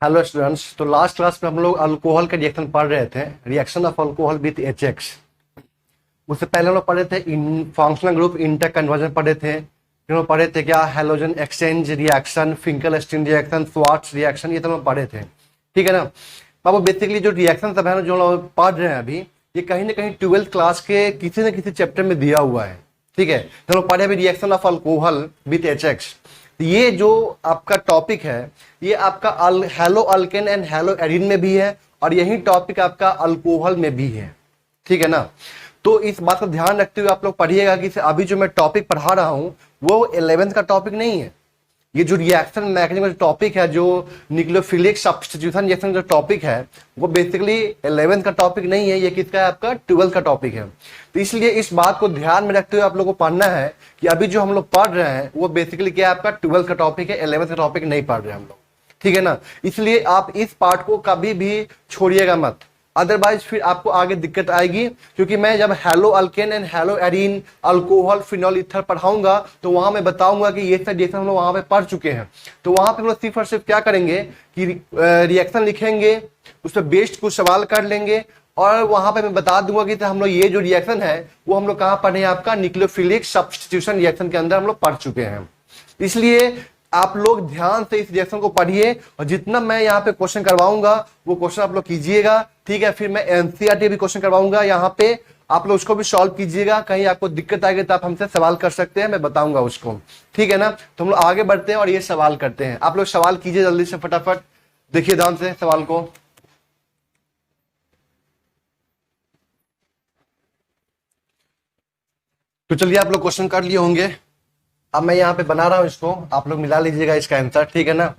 Hello students, तो last class में हम लोग अल्कोहल के रिएक्शन पढ़ रहे थे, reaction of alcohol with hx. उससे पहले हम लोग पढ़े थे फंक्शनल ग्रुप इंटर कन्वर्जन पढ़े थे, फिर हम लोग पढ़े थे क्या halogen exchange reaction, Finkelstein reaction, Swarts reaction, ये तो हम लोग पढ़े थे। ठीक है ना। अब बेसिकली जो रिएक्शन सब है ना, जो हम लोग पढ़ रहे हैं अभी, ये कहीं ना कहीं 12th क्लास के किसी न किसी चैप्टर में दिया हुआ है। ठीक है, तो हम लोग पढ़े अभी reaction of alcohol with hx. ये जो आपका टॉपिक है, ये आपका hello alkane and hello Erin में भी है, और यही टॉपिक आपका अल्कोहल में भी है। ठीक है ना। तो इस बात का ध्यान रखते हुए आप लोग पढ़िएगा कि अभी जो मैं टॉपिक पढ़ा रहा हूं वो 11th का टॉपिक नहीं है। ये जो रिएक्शन मैकेनिज्म का टॉपिक है, जो न्यूक्लियोफिलिक सब्स्टिट्यूशन रिएक्शन जो टॉपिक है, वो बेसिकली 11th का टॉपिक नहीं है। ये किसका है? आपका 12th का टॉपिक है। तो इसलिए इस बात को ध्यान में रखते हुए आप लोगों को पढ़ना है कि अभी जो हम लोग पढ़ रहे हैं वो बेसिकली क्या है? आपका 12th का टॉपिक है, 11th का टॉपिक नहीं पढ़ रहे हम लोग। ठीक है ना। इसलिए आप इस पार्ट को कभी भी छोड़िएगा मत, अदरवाइज फिर आपको आगे दिक्कत आएगी। क्योंकि मैं जब hello alkane and hello arene, alcohol, phenol, ether पढ़ाऊंगा तो वहां मैं बताऊंगा कि ये सब रिएक्शन हम लोग वहां पे पढ़ चुके हैं। तो वहां पे हम लोग सिर्फ और सिर्फ क्या करेंगे कि रिएक्शन लिखेंगे, उस पर बेस्ड कुछ सवाल कर लेंगे, और वहां पे मैं बता दूंगा कि हम लोग ये जो रिएक्शन है वो हम लोग कहाँ पढ़े हैं? आपका न्यूक्लियोफिलिक सब्स्टिट्यूशन रिएक्शन के अंदर हम लोग पढ़ चुके हैं। इसलिए आप लोग ध्यान से इस रिएक्शन को पढ़िए, और जितना मैं यहाँ पे क्वेश्चन करवाऊंगा वो क्वेश्चन आप लोग कीजिएगा। ठीक है, फिर मैं एनसीईआरटी भी क्वेश्चन करवाऊंगा यहाँ पे, आप लोग उसको भी सॉल्व कीजिएगा। कहीं आपको दिक्कत आएगी तो आप हमसे सवाल कर सकते हैं, मैं बताऊंगा उसको। ठीक है ना। तो हम लोग आगे बढ़ते हैं और ये सवाल करते हैं। आप लोग सवाल कीजिए जल्दी से, फटाफट देखिए ध्यान से सवाल को। तो चलिए, आप लोग क्वेश्चन कर लिए होंगे। अब मैं यहाँ पे बना रहा हूं इसको, आप लोग मिला लीजिएगा इसका आंसर। ठीक है ना।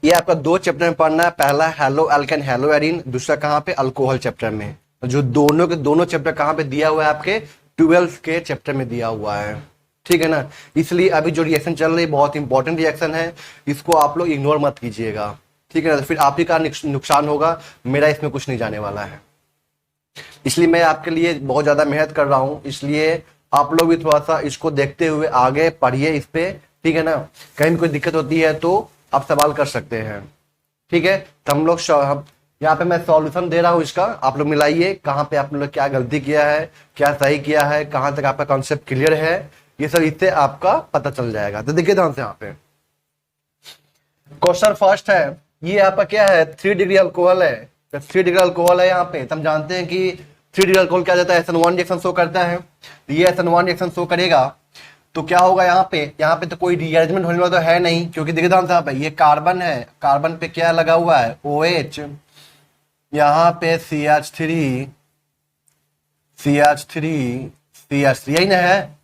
ये आपका 2 चैप्टर में पढ़ना है, पहला हेलो अल्केन हेलो एरीन, दूसरा कहाँ पे? अल्कोहल चैप्टर में। जो दोनों के दोनों चैप्टर कहाँ पे दिया हुआ है? आपके 12th के चैप्टर में दिया हुआ है। ठीक है ना। इसलिए अभी जो रिएक्शन चल रही है बहुत इंपॉर्टेंट रिएक्शन है, इसको आप लोग इग्नोर मत कीजिएगा। ठीक है ना। फिर आप ही का नुकसान होगा, मेरा इसमें कुछ नहीं जाने वाला है। इसलिए मैं आपके लिए बहुत ज्यादा मेहनत कर रहा हूं, इसलिए आप लोग भी थोड़ा सा इसको देखते हुए आगे पढ़िए इस पे। ठीक है ना। कहीं कोई दिक्कत होती है तो आप सवाल कर सकते हैं। ठीक है। तो हम लोग यहाँ पे मैं सॉल्यूशन दे रहा हूँ इसका, आप लोग मिलाइए कहाँ पे आप लोग क्या गलती किया है, क्या सही किया है, कहाँ तक आपका कॉन्सेप्ट क्लियर है, ये सब इससे आपका पता चल जाएगा। तो देखिए ध्यान से यहाँ पे क्वेश्चन फर्स्ट है, ये आपका क्या है? 3 डिग्री अल्कोहल है। तो 3 डिग्री अल्कोहल है यहाँ पे, तो हम जानते हैं कि 3 डिग्री अल्कोहल क्या जाता है? SN1 रिएक्शन शो करता है। तो ये SN1 रिएक्शन शो करेगा तो क्या होगा यहाँ पे? यहाँ पे तो कोई रीअरेंजमेंट होने वाला तो है नहीं, क्योंकि देखिए ध्यान से यहाँ पे ये कार्बन है, कार्बन पे क्या लगा हुआ है? OH, यहाँ पे CH3, यही ना है?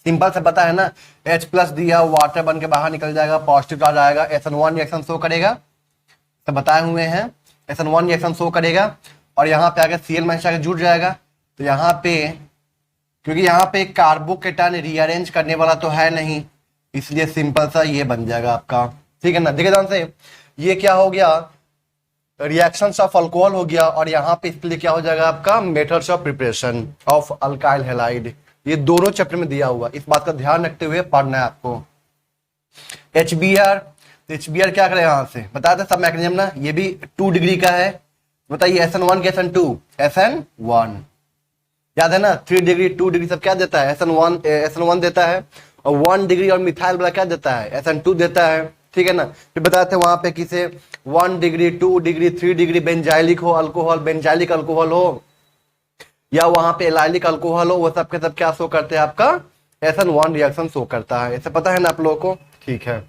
सिंपल से पता है ना, H प्लस दिया, वाटर बन के बाहर निकल जाएगा, पॉजिटिव आ जाएगा, SN1 रिएक्शन शो करेगा। तो बताए हुए हैं SN1 रिएक्शन शो करेगा, और यहाँ पे आगे Cl माइनस आगे जुड़ जाएगा। तो यहाँ पे क्योंकि यहाँ पे कार्बोकेटायन रीअरेंज करने वाला तो है नहीं, इसलिए सिंपल सा ये बन जाएगा आपका। ठीक है ना। देखिए ध्यान से, ये क्या हो गया? रिएक्शंस ऑफ अल्कोहल हो गया, और यहाँ पे इसके लिए क्या हो जाएगा? आपका methods of preparation of alkyl halide. ये दोनों चैप्टर में दिया हुआ, इस बात का ध्यान रखते हुए पढ़ना है आपको। HBr, तो HBr क्या करें? यहाँ से बताते सब मैकेनिज्म ना, ये भी 2 डिग्री का है। बताइए SN1 के SN2, SN1 याद है ना? 3 डिग्री 2 डिग्री सब क्या देता है? SN1 देता है, और 1 डिग्री और मिथाइल वाला क्या देता है? SN2 देता है। ठीक है ना। फिर बताते हैं वहां पे किसे 1 डिग्री 2 डिग्री 3 डिग्री बेंजाइलिक हो अल्कोहल, बेंजाइलिक अल्कोहल हो, या वहां पे एलाइलिक अल्कोहल हो, वो सब के सब क्या शो करते हैं? आपका SN1 रिएक्शन शो करता है। ऐसा पता है ना आप लोगों को? ठीक है।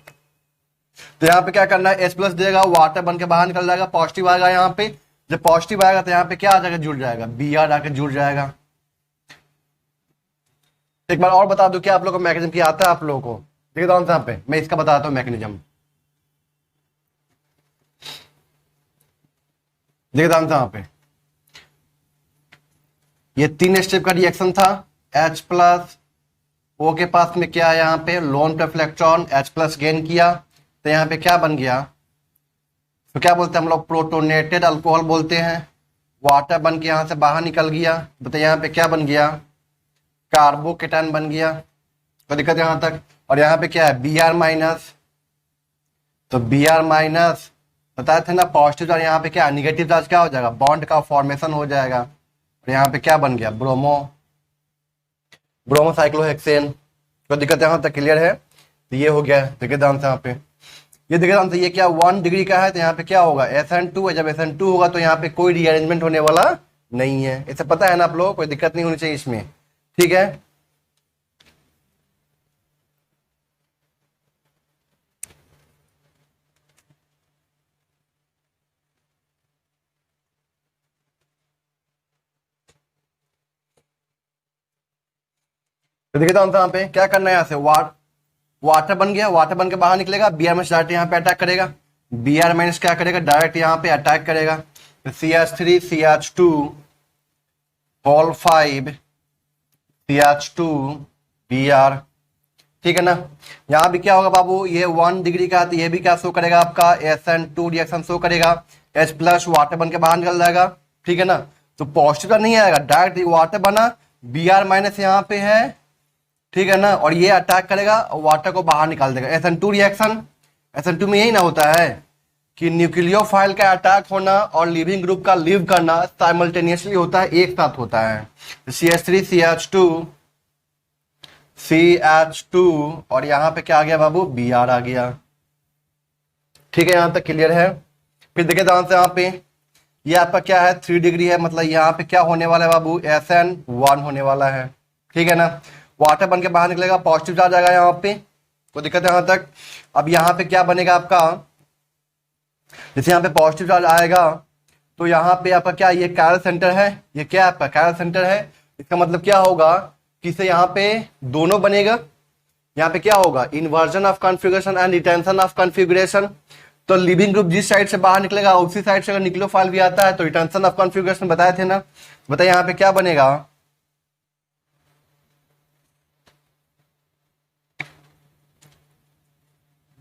तो यहाँ पे क्या करना है? H प्लस देगा, वाटर बन के बाहर निकल जाएगा, पॉजिटिव आएगा। यहाँ पे जब पॉजिटिव आएगा तो यहाँ पे क्या आ जाएगा? जुड़ जाएगा, Br आके जुड़ जाएगा। एक बार और बता दूं क्या आप लोगों को मैकेनिज्म क्या आता है आप लोगों को? देखिए तो यहाँ पे मैं इसका बताता हूँ मैकेनिज्म। देखिए यहाँ पे ये 3 स्टेप का रिएक्शन था। H प्लस O के पास में क्या है? यहाँ पे लोन पे इलेक्ट्रॉन, H प्लस गेन किया, तो यहाँ पे क्या बन गया? तो क्या बोलते हैं हम लोग? प्रोटोनेटेड अल्कोहल बोलते हैं। वाटर बन के यहाँ से बाहर निकल गया, बताइए यहाँ पे क्या बन गया? कार्बोकेटायन बन गया। तो दिक्कत यहाँ तक, और यहाँ पे क्या है? Br माइनस, तो बी आर माइनस, बताए थे ना पॉजिटिव चार्ज यहाँ पे क्या निगेटिव चार्ज क्या हो जाएगा, बॉन्ड का फॉर्मेशन हो जाएगा। और यहाँ पे क्या बन गया, ब्रोमो, ब्रोमोसाइक्लोहेक्सेन। कोई दिक्कत यहाँ तक क्लियर है? तो ये हो गया, देखिए ध्यान से यहाँ पे, ये देखिए ध्यान से, ये क्या 1 डिग्री का है, तो यहाँ पे क्या होगा SN2 है। जब SN2 होगा तो यहाँ पे कोई रीअरेंजमेंट होने वाला नहीं है, इसे पता है ना आप लोग, कोई दिक्कत नहीं होनी चाहिए इसमें, ठीक है। तो देखिए ध्यान से यहाँ पे क्या करना है, यहाँ से वाटर बन गया, वाटर बन के बाहर निकलेगा, बी आर माइनस डायरेक्ट यहाँ पे अटैक करेगा, बी आर माइनस क्या करेगा, डायरेक्ट यहाँ पे अटैक करेगा। तो CH3 CH2 whole 5 CH2 Br, ठीक है ना। यहाँ भी क्या होगा बाबू, ये 1 डिग्री का है तो ये भी क्या शो करेगा आपका SN2 रिएक्शन शो करेगा, H प्लस वाटर बन के बाहर निकल जाएगा, ठीक है ना। तो पॉजिटिव नहीं आएगा, डायरेक्ट वाटर बना, Br माइनस यहाँ पे है, ठीक है ना, और ये अटैक करेगा और वाटर को बाहर निकाल देगा। SN2 रिएक्शन, SN2 में यही ना होता है कि न्यूक्लियोफाइल का अटैक होना और लिविंग ग्रुप का लीव करना साइमल्टेनियसली होता है, एक साथ होता है। CH3 CH2 CH2 और यहाँ पे क्या आ गया बाबू, Br आ गया, ठीक है, यहाँ तक क्लियर है। फिर देखिए ध्यान से यहाँ पे, ये आपका क्या है 3 डिग्री है, मतलब यहाँ पे क्या होने वाला है बाबू, SN1 होने वाला है, ठीक है ना। वाटर बन के बाहर निकलेगा, पॉजिटिव चार्ज आएगा यहाँ पे, कोई दिक्कत है यहाँ तक। अब यहाँ पे क्या बनेगा आपका, जैसे यहाँ पे पॉजिटिव चार्ज आएगा तो यहाँ पे आपका क्या, ये कैरल सेंटर है, ये क्या आपका कैरल सेंटर है, इसका मतलब क्या होगा कि इसे यहाँ पे दोनों बनेगा, यहाँ पे क्या होगा inversion of configuration and retention of configuration. तो लिविंग ग्रुप जिस साइड से बाहर निकलेगा उसी साइड से अगर न्यूक्लियोफाइल भी आता है तो रिटेंशन ऑफ कॉन्फ़िगरेशन बताए थे ना। बताइए यहाँ पे क्या बनेगा,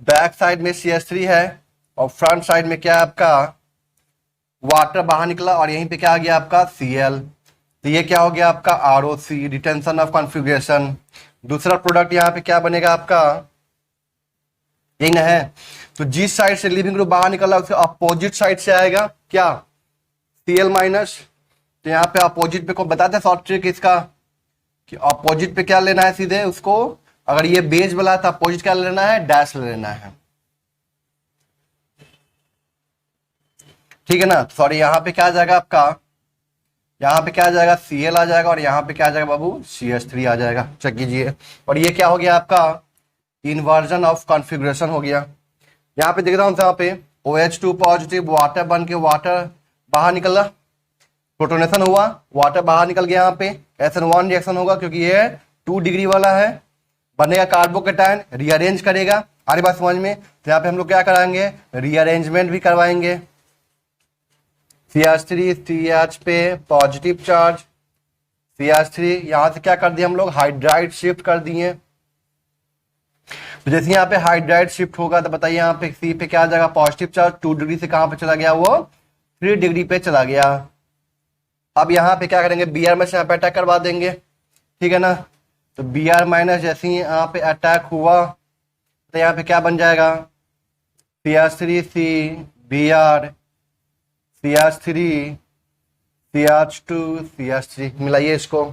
बैक साइड में CH3 है और फ्रंट साइड में क्या है आपका वाटर बाहर निकला और यहीं पे क्या आ गया आपका Cl। तो ये क्या हो गया आपका ROC, रिटेंशन ऑफ कॉन्फ़िगरेशन। दूसरा प्रोडक्ट यहाँ पे क्या बनेगा आपका, यही ना है। तो जिस साइड से लिविंग ग्रुप बाहर निकला उसके अपोजिट साइड से आएगा क्या, Cl माइनस। तो यहाँ पे अपोजिट पे को बताते हैं शॉर्ट ट्रिक इसका कि अपोजिट पे क्या लेना है, सीधे उसको, अगर ये बेस वाला था अपोजिट क्या लेना है, डैश लेना है, ठीक है ना। सॉरी यहाँ पे क्या आ जाएगा आपका, यहाँ पे क्या आ जाएगा Cl आ जाएगा और यहाँ पे क्या आ जाएगा बाबू CH3 आ जाएगा, चेक कीजिए। और ये क्या हो गया आपका इन्वर्जन ऑफ कॉन्फ़िगरेशन हो गया। यहाँ पे देखता हूँ यहाँ पे OH2 पॉजिटिव, वाटर बन के वाटर बाहर निकला, प्रोटोनेशन हुआ, वाटर बाहर निकल गया, यहाँ पे SN1 रिएक्शन होगा क्योंकि ये 2 डिग्री वाला है, बनेगा कार्बोकेटायन, रीअरेंज करेगा, आ रही बात समझ में। तो यहाँ पे हम लोग क्या कराएंगे, रीअरेंजमेंट भी करवाएंगे। CH3 CH पे पॉजिटिव चार्ज, CH3 यहां से क्या कर दिया हम लोग, हाइड्राइड शिफ्ट कर दिए। तो जैसे यहाँ पे हाइड्राइड शिफ्ट होगा तो बताइए यहाँ पे C पे क्या आ जाएगा, पॉजिटिव चार्ज 2 डिग्री से कहां पे चला गया, वो 3 डिग्री पे चला गया। अब यहाँ पे क्या करेंगे, Br माइनस यहाँ पे अटैक करवा देंगे, ठीक है ना। तो Br माइनस जैसे ही यहाँ पे अटैक हुआ तो यहाँ पे क्या बन जाएगा, CH3C Br CH3 CH2 CH3, मिलाइए इसको।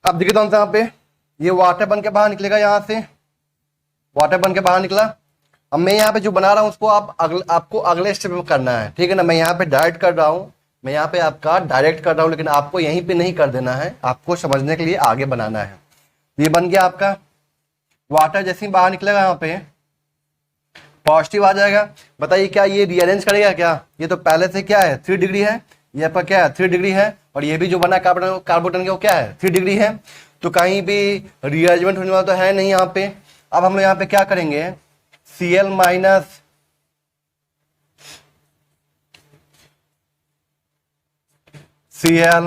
अब देखिए तो यहाँ पे ये वाटर बन के बाहर निकलेगा, यहाँ से वाटर बन के बाहर निकला। अब मैं यहाँ पे जो बना रहा हूँ उसको आपको अगले स्टेप में करना है, ठीक है ना। मैं यहाँ पे डायरेक्ट कर रहा हूँ, मैं यहाँ पे आपका डायरेक्ट कर रहा हूँ, लेकिन आपको यहीं पे नहीं कर देना है, आपको समझने के लिए आगे बनाना है। ये बन गया आपका वाटर, जैसे ही बाहर निकलेगा यहाँ पे पॉजिटिव आ जाएगा। बताइए क्या ये रीअरेंज करेगा क्या, ये तो पहले से क्या है 3 डिग्री है, ये आपका क्या है 3 डिग्री है, और ये भी जो बना कार्बोटन का वो क्या है 3 डिग्री है, तो कहीं भी रीअरेंजमेंट होने वाला तो है नहीं यहाँ पे। अब हम लोग यहाँ पे क्या करेंगे, Cl माइनस Cl,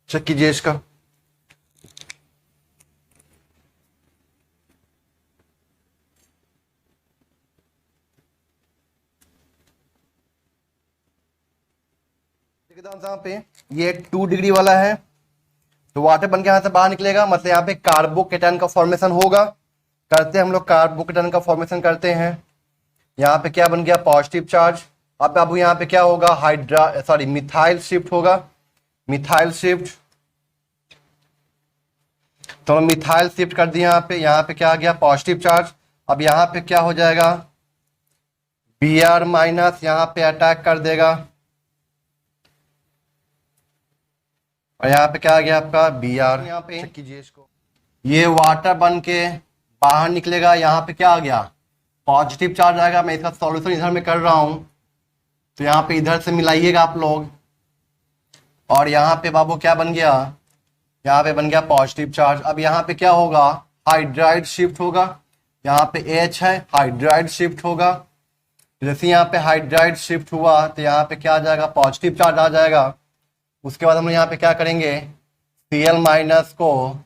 चेक कीजिए इसका, यहाँ पे ये 2 डिग्री वाला है, तो वाटर बन के यहाँ से बाहर निकलेगा, मतलब यहाँ पे कार्बोकेटायन का फॉर्मेशन होगा। करते हैं हम लोग कार्बोकेटायन का फॉर्मेशन करते हैं। यहाँ पे क्या बन गया, पॉजिटिव चार्ज। अब यहाँ पे क्या होगा, मिथाइल शिफ्ट होगा, मिथाइल शिफ्ट। तो हम मिथाइल शिफ्ट कर दिया यहाँ पे क्या आ गया, पॉजिटिव चार्ज। अब यहाँ पे क्या हो जाएगा, Br माइनस यहाँ पे अटैक कर देगा, और यहाँ पे क्या आ गया आपका Br। यहाँ पे चेक कीजिए इसको, ये वाटर बन के बाहर निकलेगा। यहाँ पे क्या आ गया, पॉजिटिव चार्ज आएगा। मैं इसका सॉल्यूशन इधर में कर रहा हूं, तो यहाँ पे इधर से मिलाइएगा आप लोग। और यहाँ पे बाबू क्या बन गया, यहाँ पे बन गया पॉजिटिव चार्ज। अब यहाँ पे क्या होगा, हाइड्राइड शिफ्ट होगा। यहाँ पे H है, हाइड्राइड शिफ्ट होगा। जैसे यहाँ पे हाइड्राइड शिफ्ट हुआ तो यहाँ पे क्या आ जाएगा, पॉजिटिव चार्ज आ जाएगा। उसके बाद हम यहाँ पे क्या करेंगे, Cl माइनस को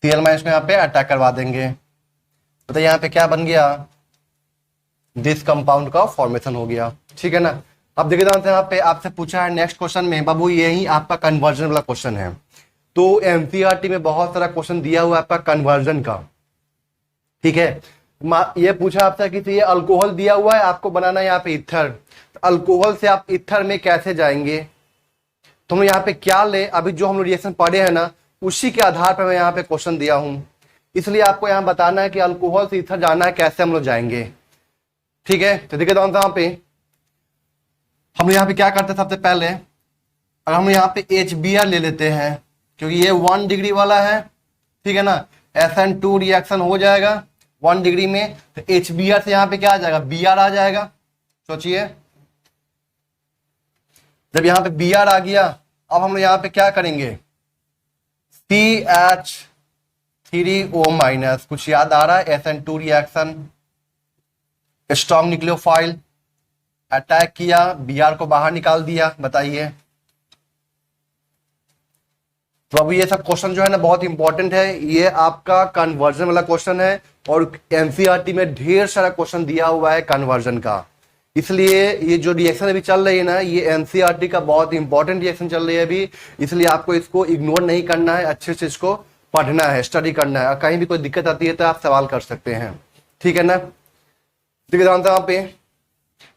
यहाँ पे अटैक करवा देंगे। तो यहाँ पे क्या बन गया, दिस कंपाउंड का फॉर्मेशन हो गया। ठीक है ना। अब देखिए यहाँ पे आपसे पूछा है नेक्स्ट क्वेश्चन में, बाबू यही आपका कन्वर्जन वाला क्वेश्चन है। तो एनसीईआरटी में बहुत सारा क्वेश्चन दिया हुआ है आपका कन्वर्जन का। ठीक है, ये पूछा आपसे कि ये अल्कोहल दिया हुआ है, आपको बनाना है यहाँ पे इथर। तो अल्कोहल से आप इथर में कैसे जाएंगे, तो हम यहाँ पे क्या ले, अभी जो हम लोग रिएक्शन पढ़े हैं ना, उसी के आधार पर मैं यहाँ पे क्वेश्चन दिया हूं। इसलिए आपको यहाँ बताना है कि अल्कोहल से इथर जाना है, कैसे हम लोग जाएंगे। ठीक है, तो देखिए यहाँ पे हम यहाँ पे क्या करते हैं, सबसे पहले अगर हम यहाँ पे HBr ले लेते हैं, क्योंकि ये 1 डिग्री वाला है। ठीक है ना, SN2 रिएक्शन हो जाएगा 1 डिग्री में, तो HBr से यहाँ पे क्या आ जाएगा, Br आ जाएगा। सोचिए, जब यहाँ पे Br आ गया, अब हम लोग यहाँ पे क्या करेंगे, CH3O माइनस, कुछ याद आ रहा है, SN2 reaction, strong nucleophile, attack किया, Br को बाहर निकाल दिया। बताइए, तो अभी ये सब क्वेश्चन जो है ना बहुत इंपॉर्टेंट है। ये आपका कन्वर्जन वाला क्वेश्चन है, और एनसीईआरटी में ढेर सारा क्वेश्चन दिया हुआ है कन्वर्जन का। इसलिए ये जो रिएक्शन अभी चल रही है ना, ये एनसीईआरटी का बहुत इंपॉर्टेंट रिएक्शन चल रही है अभी। इसलिए आपको इसको इग्नोर नहीं करना है, अच्छे से इसको पढ़ना है, स्टडी करना है। और कहीं भी कोई दिक्कत आती है तो आप सवाल कर सकते हैं। ठीक है ना। देखिए यहाँ पे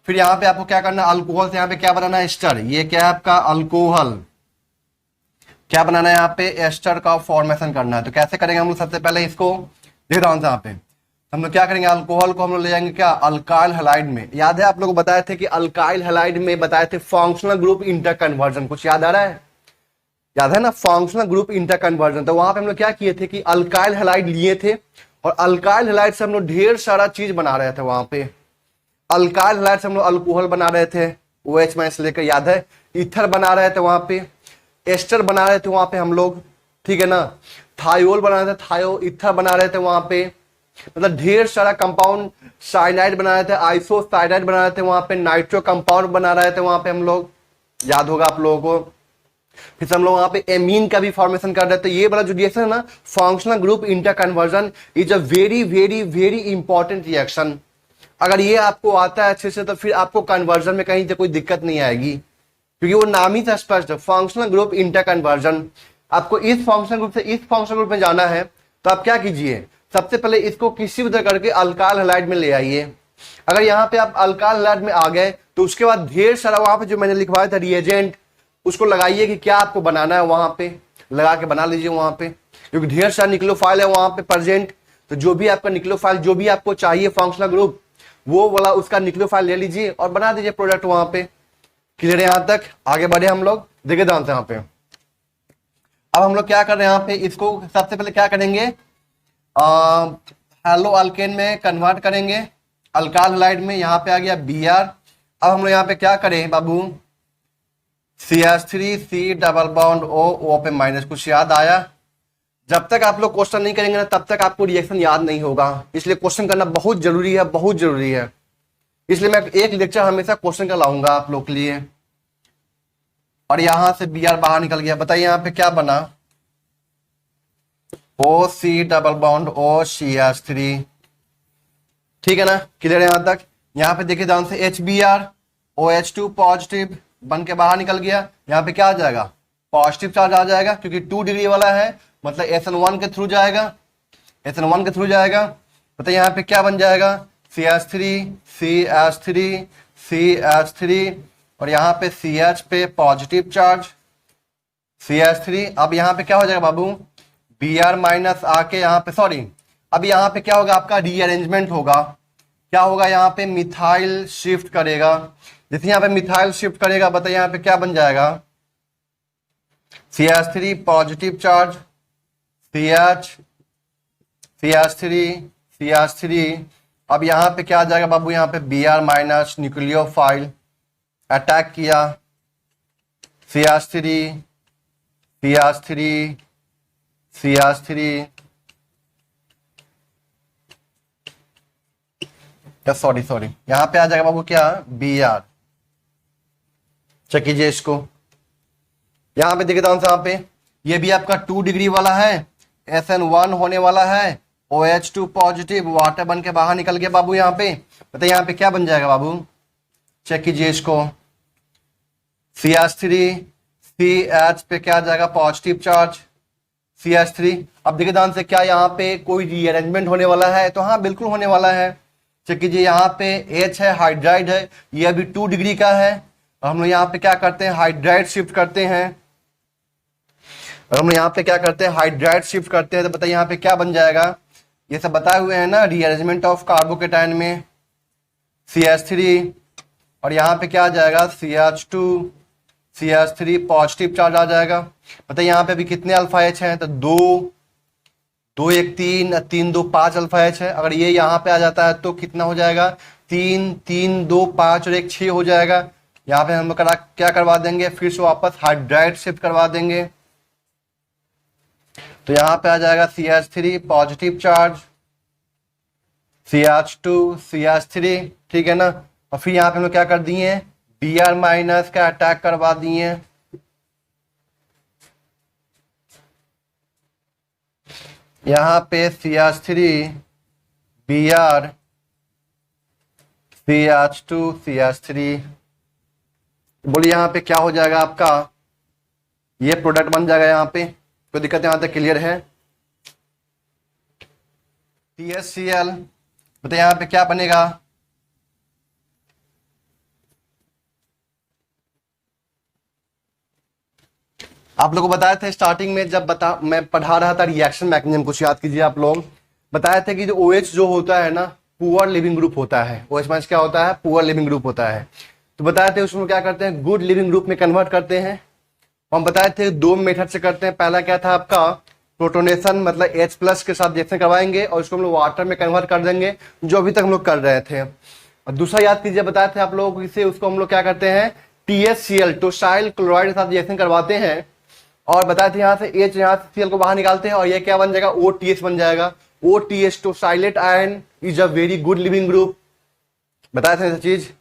फिर यहाँ पे आपको क्या करना है, अल्कोहल से यहाँ पे क्या बनाना है, एस्टर। ये क्या है आपका अल्कोहल, क्या बनाना है यहाँ पे, एस्टर का फॉर्मेशन करना है। तो कैसे करेंगे हम लोग, सबसे पहले इसको देख रहा हूँ यहाँ पे हम लोग क्या करेंगे, अल्कोहल को हम लोग ले जाएंगे क्या, अल्काइल हैलाइड में। याद है आप लोग बताए थे कि अल्काइल हैलाइड में बताए थे फंक्शनल ग्रुप इंटर कन्वर्जन, कुछ याद आ रहा है, याद है ना, फंक्शनल ग्रुप इंटर कन्वर्जन। तो वहां पे हम लोग क्या किए थे कि अल्काइल हैलाइड लिए थे, और अल्काइल हैलाइड से हम लोग ढेर सारा चीज बना रहे थे। वहां पे अल्काइल हैलाइड से हम लोग अल्कोहल बना रहे थे, OH माइनस लेकर, याद है, ईथर बना रहे थे वहां पे, एस्टर बना रहे थे वहां पे हम लोग। ठीक है ना, थायोल बना रहे थे, थायो ईथर बना रहे थे वहां पे, मतलब ढेर सारा कंपाउंड, साइनाइड बना रहे थे, आइसोसाइनाइड बना रहे थे वहां पे, नाइट्रो कंपाउंड बना रहे थे वहां पे हम लोग, याद होगा आप लोगों को। फिर हम लोग वहां पे एमीन का भी फॉर्मेशन कर रहे थे। ये वाला जो रिएक्शन है ना, functional group inter conversion, is a very very very important reaction. अगर ये आपको आता है अच्छे से, तो फिर आपको कन्वर्जन में कहीं से कोई दिक्कत नहीं आएगी, क्योंकि वो नाम ही से स्पष्ट है, फंक्शनल ग्रुप इंटर कन्वर्जन। आपको इस फंक्शनल ग्रुप से इस फंक्शनल ग्रुप में जाना है, तो आप क्या कीजिए, सबसे पहले इसको किसी भी तरह करके अल्काइल हैलाइड में ले आइए। अगर यहाँ पे आप अल्काइल हैलाइड में आ गए, तो उसके बाद ढेर सारा वहां पे जो मैंने लिखवाया था रिएजेंट, उसको लगाइए कि क्या आपको बनाना है, वहां पे लगा के बना लीजिए वहां पे, क्योंकि ढेर सारा निक्लोफाइल है वहां पे प्रेजेंट। तो जो भी आपका निक्लोफाइल, जो भी आपको चाहिए फंक्शनल ग्रुप, वो वाला उसका निक्लोफाइल ले लीजिए और बना दीजिए प्रोडक्ट वहां पे। क्लियर है, यहां तक आगे बढ़े हम लोग, देखिए ध्यान से यहाँ पे। अब हम लोग क्या कर रहे हैं यहाँ पे, इसको सबसे पहले क्या करेंगे, हेलो अल्केन में कन्वर्ट करेंगे, अल्काइल हैलाइड में। यहाँ पे आ गया Br। अब हम लोग यहाँ पे क्या करें बाबू, CH3C डबल बॉन्ड O पे माइनस, कुछ याद आया। जब तक आप लोग क्वेश्चन नहीं करेंगे ना, तब तक आपको रिएक्शन याद नहीं होगा। इसलिए क्वेश्चन करना बहुत जरूरी है, बहुत जरूरी है। इसलिए मैं एक लेक्चर हमेशा क्वेश्चन का लाऊंगा आप लोग के लिए। और यहां से Br बाहर निकल गया। बताइए यहाँ पे क्या बना, OC डबल बॉन्ड OCH3। ठीक है ना, क्लियर है यहां तक। यहाँ पे देखिए ध्यान से, HBr OH2 पॉजिटिव बन के बाहर निकल गया। यहाँ पे क्या आ जाएगा, पॉजिटिव चार्ज आ जाएगा, क्योंकि 2 डिग्री वाला है, मतलब SN1 के थ्रू जाएगा, SN1 के थ्रू जाएगा। बताइए यहाँ पे क्या बन जाएगा, CH3 CH3 CH3, और यहाँ पे CH पे पॉजिटिव चार्ज CH3। अब यहाँ पे क्या हो जाएगा बाबू, Br माइनस आके यहाँ पे, सॉरी, अब यहाँ पे क्या होगा, आपका रीअरेंजमेंट होगा। क्या होगा, यहाँ पे मिथाइल शिफ्ट करेगा। जैसे यहाँ पे मिथाइल शिफ्ट करेगा, बताइए यहाँ पे क्या बन जाएगा, CH3 positive charge CH CH3 CH3। अब यहाँ पे क्या आ जाएगा बाबू, यहाँ पे Br माइनस न्यूक्लियोफाइल अटैक किया, CH3 CH3 CH3, सॉरी यहाँ पे आ जाएगा बाबू क्या, Br। चेक कीजिए इसको, यहाँ पे देखिए यहाँ पे ये भी आपका 2 डिग्री वाला है, SN1 होने वाला है, OH2 पॉजिटिव, वाटर बन के बाहर निकल गया बाबू। यहाँ पे बताइए यहाँ पे क्या बन जाएगा बाबू, चेक कीजिए इसको, CH3 CH पे क्या आ जाएगा, पॉजिटिव चार्ज CH3। अब देखिए ध्यान से, क्या यहाँ पे कोई रीअरेंजमेंट होने वाला है, तो हाँ बिल्कुल होने वाला है। चेक कीजिए, यहाँ पे H है, हाइड्राइड है, ये अभी 2 डिग्री का है, और हम लोग यहाँ पे क्या करते हैं, हाइड्राइड शिफ्ट करते हैं, और हम लोग यहाँ पे क्या करते हैं, हाइड्राइड शिफ्ट करते हैं। तो बताइए यहाँ पे क्या बन जाएगा, ये सब बताए हुए हैं ना, रीअरेंजमेंट ऑफ कार्बोकेटाइन में CH3, और यहाँ पे क्या आ जाएगा, CH2 CH3 पॉजिटिव चार्ज आ जाएगा। बताइए यहाँ पे अभी कितने अल्फा H हैं, तो 2 2 1 3 3 2 5 अल्फा H है। अगर ये यहाँ पे आ जाता है तो कितना हो जाएगा, 3 3 2 5 और 1 6 हो जाएगा। यहाँ पे हम लोग क्या करवा देंगे, फिर से वापस हाइड्राइड शिफ्ट करवा देंगे, तो यहाँ पे आ जाएगा CH3 positive charge CH2 CH3, ठीक है ना। और फिर यहाँ पे हम लोग क्या कर दिए, Br माइनस का अटैक करवा दिए, यहाँ पे CH3 Br CH2 CH3। बोलिए यहाँ पे क्या हो जाएगा आपका, ये प्रोडक्ट बन जाएगा। यहाँ पे कोई दिक्कत यहाँ तक क्लियर है, THCl। बताइए यहाँ पे क्या बनेगा, आप लोगों को बताए थे स्टार्टिंग में जब मैं पढ़ा रहा था रिएक्शन मैकेनिज्म, कुछ याद कीजिए आप लोग, बताए थे कि जो OH जो होता है ना, पुअर लिविंग ग्रुप होता है। OH माइनस क्या होता है, पुअर लिविंग ग्रुप होता है। तो बताए थे उसमें क्या करते हैं, गुड लिविंग ग्रुप में कन्वर्ट करते हैं। हम बताए थे 2 मेथड से करते हैं। पहला क्या था आपका, प्रोटोनेशन, मतलब H+ के साथ रिएक्शन करवाएंगे और उसको हम लोग वाटर में कन्वर्ट कर देंगे, जो अभी तक हम लोग कर रहे थे। और दूसरा याद कीजिए, बताए थे आप लोगों को, इसे उसको हम लोग क्या करते हैं, THCl टोसाइल क्लोराइड के साथ रिएक्शन करवाते हैं, और बताए थे यहाँ से H, यहाँ से Cl को बाहर निकालते हैं, और ये क्या बन जाएगा, OTH बन जाएगा। OTH टोसाइलेट आयन is a very good living group, बताए थे चीज।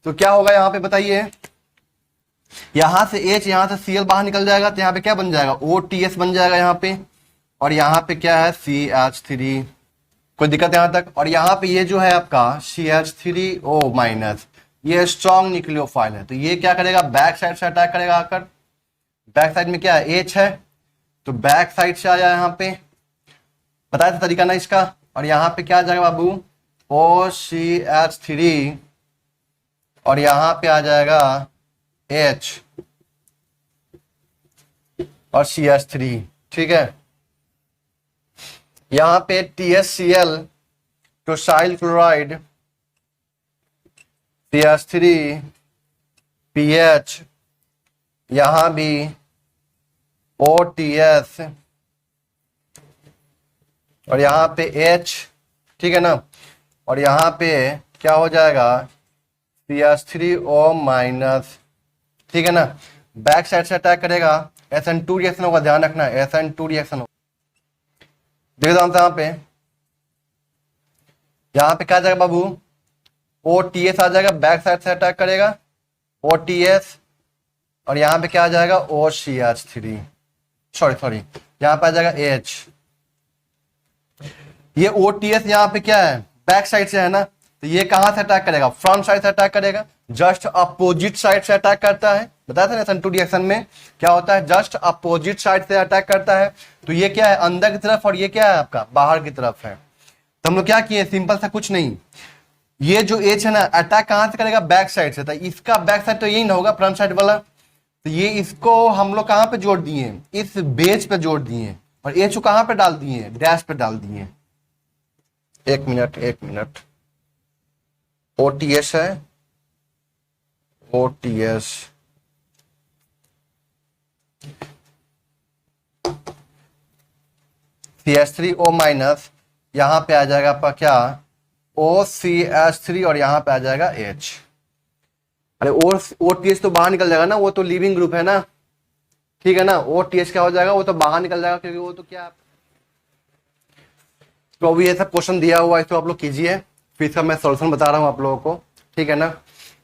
तो क्या होगा यहाँ पे बताइए, यहाँ से H, यहाँ से Cl बाहर निकल जाएगा, तो यहाँ पे क्या बन जाएगा, OTS बन जाएगा यहाँ पे, और यहाँ पे क्या है, CH3। कोई दिक्कत यहाँ तक। और यहाँ पे ये जो है आपका CH3O माइनस, ये स्ट्रॉन्ग न्यूक्लियोफाइल है, तो ये क्या करेगा, बैक साइड से अटैक करेगा आकर। बैक साइड में क्या है, H है, तो बैक साइड से आया यहाँ पे, बताया था तरीका ना इसका। और यहाँ पे क्या आ जाएगा बाबू, OCH3, और यहाँ पे आ जाएगा H और CH3, ठीक है। यहाँ पे THCl टोसाइल क्लोराइड, CH3 PH, यहाँ भी OTS, और यहाँ पे H, ठीक है ना। और यहाँ पे क्या हो जाएगा, CH3O माइनस, ठीक है ना। बैक साइड से अटैक करेगा, SN2 रिएक्शन होगा, ध्यान रखना, SN2 रिएक्शन होगा। देखो यहाँ पे क्या जाएगा बाबू, OTS आ जाएगा, बैक साइड से अटैक करेगा OTS, और यहाँ पे क्या आ जाएगा, OCH3, सॉरी यहाँ पे आ जाएगा H। ये OTS यहाँ पे क्या है, बैक साइड से है ना, तो ये कहां से अटैक करेगा, फ्रंट साइड से अटैक करेगा, जस्ट अपोजिट साइड से अटैक करता है। बताया था ना SN2 रिएक्शन में क्या होता है, जस्ट अपोजिट साइड से अटैक करता है। तो ये क्या है, अंदर की तरफ, और ये क्या है आपका बाहर की तरफ है। तो हम लोग क्या किए, सिंपल सा कुछ नहीं, ये जो H है ना अटैक कहां से करेगा, बैक साइड से। तो इसका बैक साइड तो यही ना होगा, फ्रंट साइड वाला। तो ये इसको हम लोग कहां पे जोड़ दिए, इस बेस पे जोड़ दिए, और H को कहां पे डाल दिए, डैश पे डाल दिए। एक मिनट OTS है, OTS CH3O माइनस, यहां पे आ जाएगा आपका क्या, OCH3, और यहां पे आ जाएगा H। अरे OTS तो बाहर निकल जाएगा ना, वो तो लिविंग ग्रुप है ना, ठीक है ना। OTS क्या हो जाएगा, वो तो बाहर निकल जाएगा, क्योंकि वो तो क्या। तो अभी ये सब क्वेश्चन दिया हुआ है, इसको आप लोग कीजिए, फिर इसका मैं सॉल्यूशन बता रहा हूँ आप लोगों को, ठीक है ना।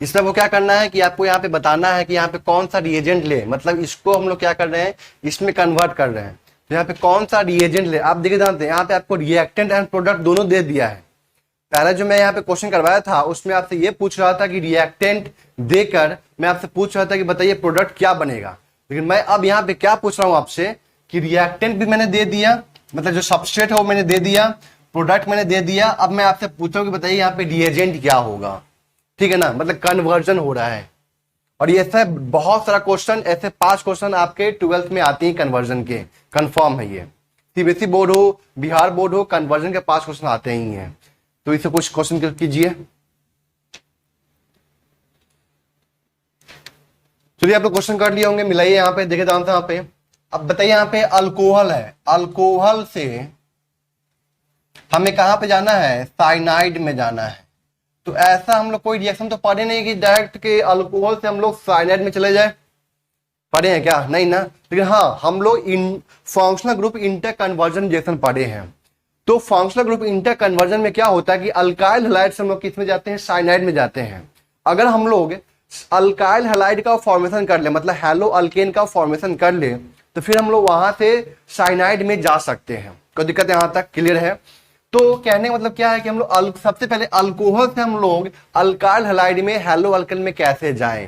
इसमें वो क्या करना है कि आपको यहाँ पे बताना है कि यहाँ पे कौन सा रिएजेंट ले, मतलब इसको हम लोग क्या कर रहे हैं, इसमें कन्वर्ट कर रहे हैं। तो यहाँ पे कौन सा रिएजेंट ले, आप देखिए जानते हैं यहाँ पे आपको रिएक्टेंट एंड प्रोडक्ट दोनों दे दिया है। पहले जो मैं यहाँ पे क्वेश्चन करवाया था उसमें आपसे ये पूछ रहा था कि रिएक्टेंट देकर मैं आपसे पूछ रहा था कि बताइए प्रोडक्ट क्या बनेगा। लेकिन मैं अब यहाँ पे क्या पूछ रहा हूँ आपसे कि रिएक्टेंट भी मैंने दे दिया, मतलब जो सबस्ट्रेट है वो मैंने दे दिया, प्रोडक्ट मैंने दे दिया। अब मैं आपसे पूछा कि बताइए यहाँ पे रिएजेंट क्या होगा, ठीक है ना, मतलब कन्वर्जन हो रहा है। और ये ऐसा बहुत सारा क्वेश्चन, ऐसे 5 क्वेश्चन आपके 12th में आते हैं कन्वर्जन के, कंफर्म है ये। सीबीएसई बोर्ड हो, बिहार बोर्ड हो, कन्वर्जन के 5 क्वेश्चन आते ही हैं। तो इसे कुछ क्वेश्चन कीजिए। चलिए आप लोग क्वेश्चन कर लिए होंगे, मिलाइए यहाँ पे, देखे जानते हैं यहाँ पे। अब बताइए यहाँ पे अल्कोहल है, अल्कोहल से हमें कहां पे जाना है, साइनाइड में जाना है। तो ऐसा हम लोग कोई रिएक्शन तो पढ़े नहीं कि डायरेक्ट के अल्कोहल से हम लोग साइनाइड में चले जाए, पढ़े हैं क्या, नहीं ना। लेकिन हाँ हम लोग इन functional group inter conversion reaction पढ़े हैं। तो फंक्शनल ग्रुप इंटर कन्वर्जन में क्या होता है कि अल्काइल हैलाइड से हम लोग किस में जाते हैं, साइनाइड में जाते हैं। अगर हम लोग अल्काइल हैलाइड का फॉर्मेशन कर ले, मतलब हैलो अल्केन का फॉर्मेशन कर ले, तो फिर हम लोग वहां से साइनाइड में जा सकते हैं। कोई दिक्कत यहां तक क्लियर है। तो कहने का मतलब क्या है कि हम लोग सबसे पहले अल्कोहल से हम लोग अल्काइल हैलाइड में हैलो अल्केन में कैसे जाएं,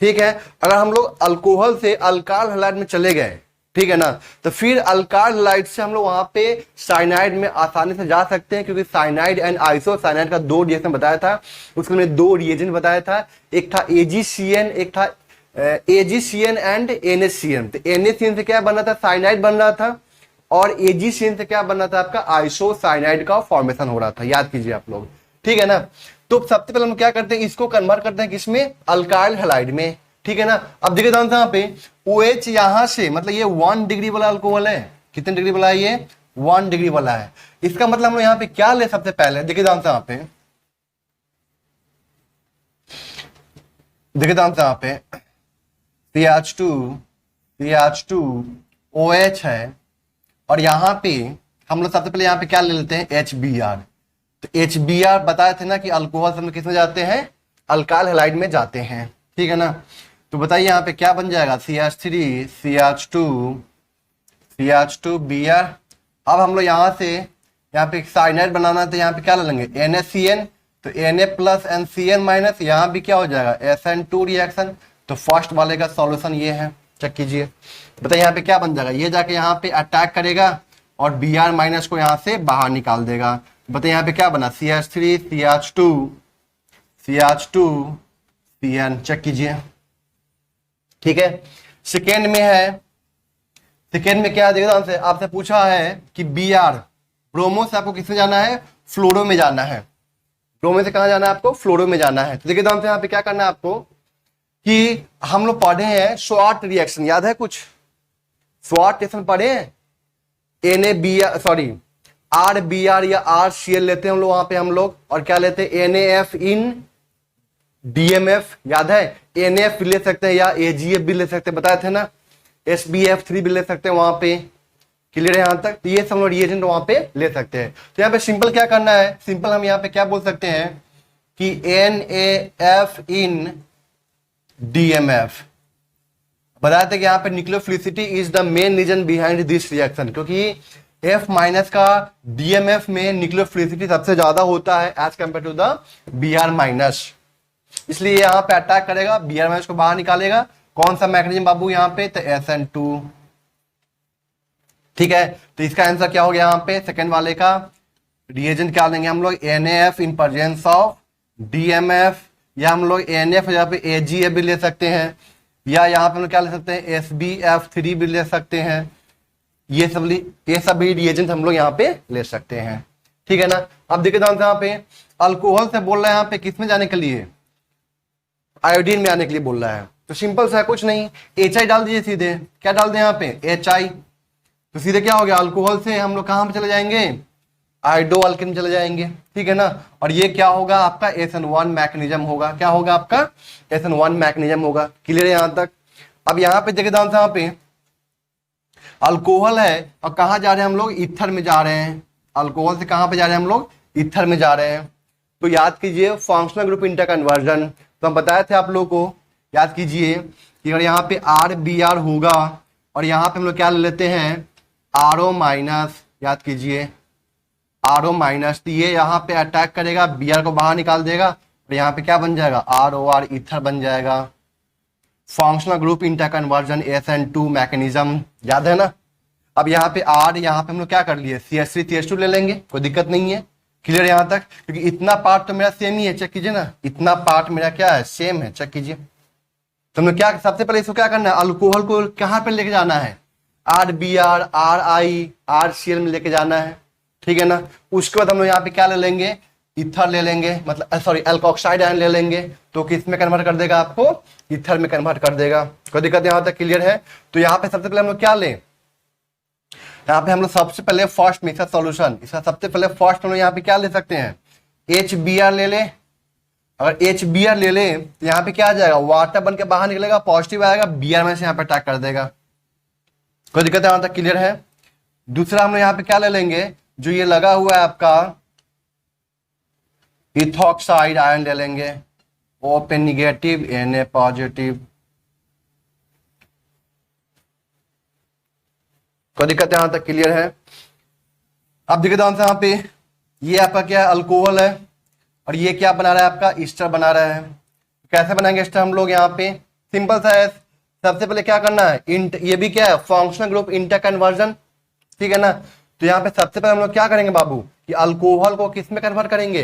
ठीक है। अगर हम लोग अल्कोहल से अल्काइल हैलाइड में चले गए, ठीक है ना, तो फिर अल्काइल हैलाइड से हम लोग वहां पे साइनाइड में आसानी से जा सकते हैं, क्योंकि साइनाइड एंड आइसोसाइनाइड का 2 रिएक्शन बताया था, उसके मैंने 2 रिएजेंट बताया था। एक था AgCN, एक था AgCN एंड NaCN। तो NaCN से क्या बना था, साइनाइड बन रहा था, और AgCN से क्या बन रहा था, आपका आइसोसाइनाइड का फॉर्मेशन हो रहा था। याद कीजिए आप लोग, ठीक है ना। तो सबसे पहले हम क्या करते हैं, इसको कन्वर्ट करते हैं किसमें, अल्काइल हैलाइड में, ठीक है ना। अब देखिए यहाँ पे OH यहां से, मतलब ये 1 डिग्री वाला अल्कोहल है, कितने डिग्री वाला है ये, 1 डिग्री वाला है। इसका मतलब हम लोग यहाँ पे क्या ले, सबसे पहले देखिए यहाँ पे, देखिए यहाँ पे CH2OH है, और यहां पे हम लोग सबसे पहले यहाँ पे क्या ले लेते हैं, HBr। तो HBr बताए थे ना कि अल्कोहल से हम लोग किस में जाते हैं, अल्काइल हैलाइड में जाते हैं, ठीक है ना। तो बताइए यहाँ पे क्या बन जाएगा, CH3 CH2Br। अब हम लोग यहाँ से यहाँ पे साइनाइड बनाना है, तो यहाँ पे क्या ले लेंगे, NaCN। तो Na plus and CN minus, यहाँ भी क्या हो जाएगा, SN2 रिएक्शन। तो फर्स्ट वाले का सॉल्यूशन ये है, चेक कीजिए। बताइए यहाँ पे क्या बन जाएगा, ये जाके यहाँ पे अटैक करेगा और Br माइनस को यहाँ से बाहर निकाल देगा। बताइए यहाँ पे क्या बना, CH3 CH2CN, चेक कीजिए, ठीक है। सेकेंड में है, सेकेंड में क्या देखा हमसे, आपसे पूछा है कि Br, ब्रोमो से आपको किसमें जाना है, फ्लोरो में जाना है। ब्रोमो से कहां जाना है आपको, फ्लोरो में जाना है। तो देखिए हमसे यहाँ पे क्या करना है आपको, कि हम लोग पढ़े हैं शॉर्ट रिएक्शन, याद है कुछ शॉर्ट रिएक्शन पढ़े हैं, RBr या RCl लेते हैं हम लोग वहां पे हम लोग, और क्या लेते हैं, NaF इन DMF, याद है। NaF भी ले सकते हैं या AgF भी ले सकते हैं, बताए थे ना। SbF3 भी ले सकते हैं वहां पे, क्लियर है यहां तक। तो ये सब लोग रिएजेंट वहां पे ले सकते हैं। तो यहाँ पे सिंपल क्या करना है, सिंपल हम यहाँ पे क्या बोल सकते हैं कि NaF इन DMF। बताया था कि यहाँ पे nucleophilicity is the main reason behind this reaction, क्योंकि F माइनस का DMF में न्यूक्लियोफिलिसिटी सबसे ज्यादा होता है as compare to the Br minus. इसलिए यहाँ पे अटैक करेगा, Br माइनस को बाहर निकालेगा, कौन सा मैकेनिज्म बाबू यहाँ पे, तो SN2। ठीक है, तो इसका आंसर क्या हो गया यहाँ पे सेकंड वाले का। रिएजेंट क्या लेंगे हम लोग, NaF in presence of DMF, या हम लोग NF यहाँ पे AgF भी ले सकते हैं, या यहाँ पे हम लोग क्या ले सकते हैं, SbF3 भी ले सकते हैं। ये सभी रिएजेंट हम लोग यहाँ पे ले सकते हैं। ठीक है ना। अब देखिए यहाँ पे अल्कोहल से बोल रहा है यहाँ पे किस में जाने के लिए, आयोडीन में आने के लिए बोल रहा है। तो सिंपल सा कुछ नहीं, HI डाल दीजिए सीधे। क्या डाल दें यहाँ पे, HI। तो सीधे क्या हो गया, अल्कोहल से हम लोग कहां पे चले जाएंगे, आयोडो अल्किन चले जाएंगे। ठीक है ना। और ये क्या होगा आपका, SN1 मैकेनिज्म होगा। क्या होगा आपका, SN1 मैकेनिज्म होगा। क्लियर है यहां तक। अब यहाँ पे देखिए यहाँ पे अल्कोहल है और कहाँ जा रहे हैं हम लोग, ईथर में जा रहे हैं। अल्कोहल से कहां पे जा रहे हैं हम लोग, ईथर में जा रहे हैं। तो याद कीजिए फंक्शनल ग्रुप इंटर कन्वर्जन, तो हम बताए थे आप लोगों को, याद कीजिए कि अगर यहाँ पे RBr होगा और यहाँ पे हम लोग क्या ले लेते हैं, RO माइनस, याद कीजिए RO माइनस, तो ये यहाँ पे अटैक करेगा, Br को बाहर निकाल देगा और यहाँ पे क्या बन जाएगा, ROR ईथर बन जाएगा। Functional group inter conversion SN2 mechanism, याद है ना। अब यहाँ पे R, यहाँ पे हम लोग क्या कर लिए, CH3 CH2 ले लेंगे, कोई दिक्कत नहीं है। क्लियर यहाँ तक, क्योंकि इतना पार्ट तो मेरा सेम ही है, चेक कीजिए ना, इतना पार्ट मेरा क्या है, सेम है, चेक कीजिए। तो हमें क्या, सबसे पहले इसको क्या करना है, अल्कोहल को कहाँ पे लेके जाना है, RBr RI RCl में लेके जाना है। ठीक है ना। उसके बाद हम लोग यहाँ पे क्या ले लेंगे, ईथर ले लेंगे, मतलब सॉरी एल्कोक्साइड आयन ले लेंगे, तो किस में कन्वर्ट कर देगा आपको, ईथर में कन्वर्ट कर देगा। कोई दिक्कत यहाँ तक क्लियर है। तो यहाँ पे सबसे पहले हम लोग क्या लें, यहाँ पे हम लोग सबसे पहले फर्स्ट मिक्सर सॉल्यूशन, इसका सबसे पहले फर्स्ट हम लोग यहाँ पे क्या ले सकते हैं, HBr ले ले। अगर HBr ले ले तो यहाँ पे क्या आ जाएगा, वाटर बन के बाहर निकलेगा, पॉजिटिव आएगा, Br में से यहाँ पे अटैक कर देगा। कोई दिक्कत यहाँ तक क्लियर है। दूसरा हम लोग यहाँ पे क्या ले लेंगे, जो ये लगा हुआ है आपका इथॉक्साइड आयन ले लेंगे, O पे निगेटिव Na पॉजिटिव। कोई दिक्कत यहाँ तक क्लियर है। अब देखिए यहाँ पे ये आपका क्या है, अल्कोहल है और ये क्या बना रहा है आपका, ईस्टर बना रहा है। कैसे बनाएंगे ईस्टर हम लोग यहाँ पे, सिंपल सा है। सबसे पहले क्या करना है, ये भी क्या है, फंक्शनल ग्रुप इंटर कन्वर्जन। ठीक है ना। तो यहाँ पे सबसे पहले हम लोग क्या करेंगे बाबू, कि अल्कोहल को किस में कन्वर्ट करेंगे,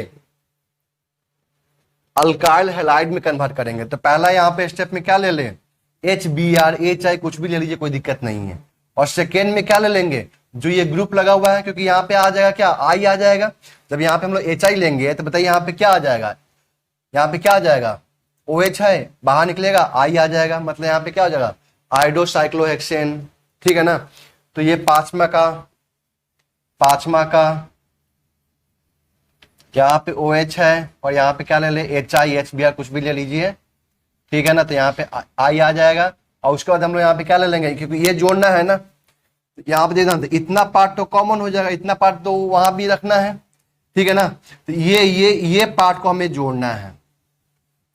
अल्काइल हैलाइड में कन्वर्ट करेंगे। तो पहला यहाँ पे स्टेप में क्या ले लें, HBr HI कुछ भी ले लीजिए, कोई दिक्कत नहीं है। और सेकेंड में क्या ले लेंगे, जो ये ग्रुप लगा हुआ है, क्योंकि यहाँ पे आ जाएगा क्या, I आ जाएगा। जब यहाँ पे हम लोग HI लेंगे तो बताइए यहाँ पे क्या आ जाएगा, यहाँ पे क्या आ जाएगा, OH है, बाहर निकलेगा I आ जाएगा, मतलब यहाँ पे क्या हो जाएगा, आइडोसाइक्लोहेक्सेन। ठीक है ना। तो ये पांचवा का यहाँ पे OH है और यहाँ पे क्या ले ले, HI HBr कुछ भी ले लीजिए। ठीक है ना। तो यहाँ पे I आ जाएगा और उसके बाद हम लोग यहाँ पे क्या ले लेंगे, क्योंकि ये जोड़ना है ना, यहाँ पे देखना, इतना पार्ट तो कॉमन हो जाएगा, इतना पार्ट तो वहां भी रखना है। ठीक है ना। तो ये पार्ट को हमें जोड़ना है।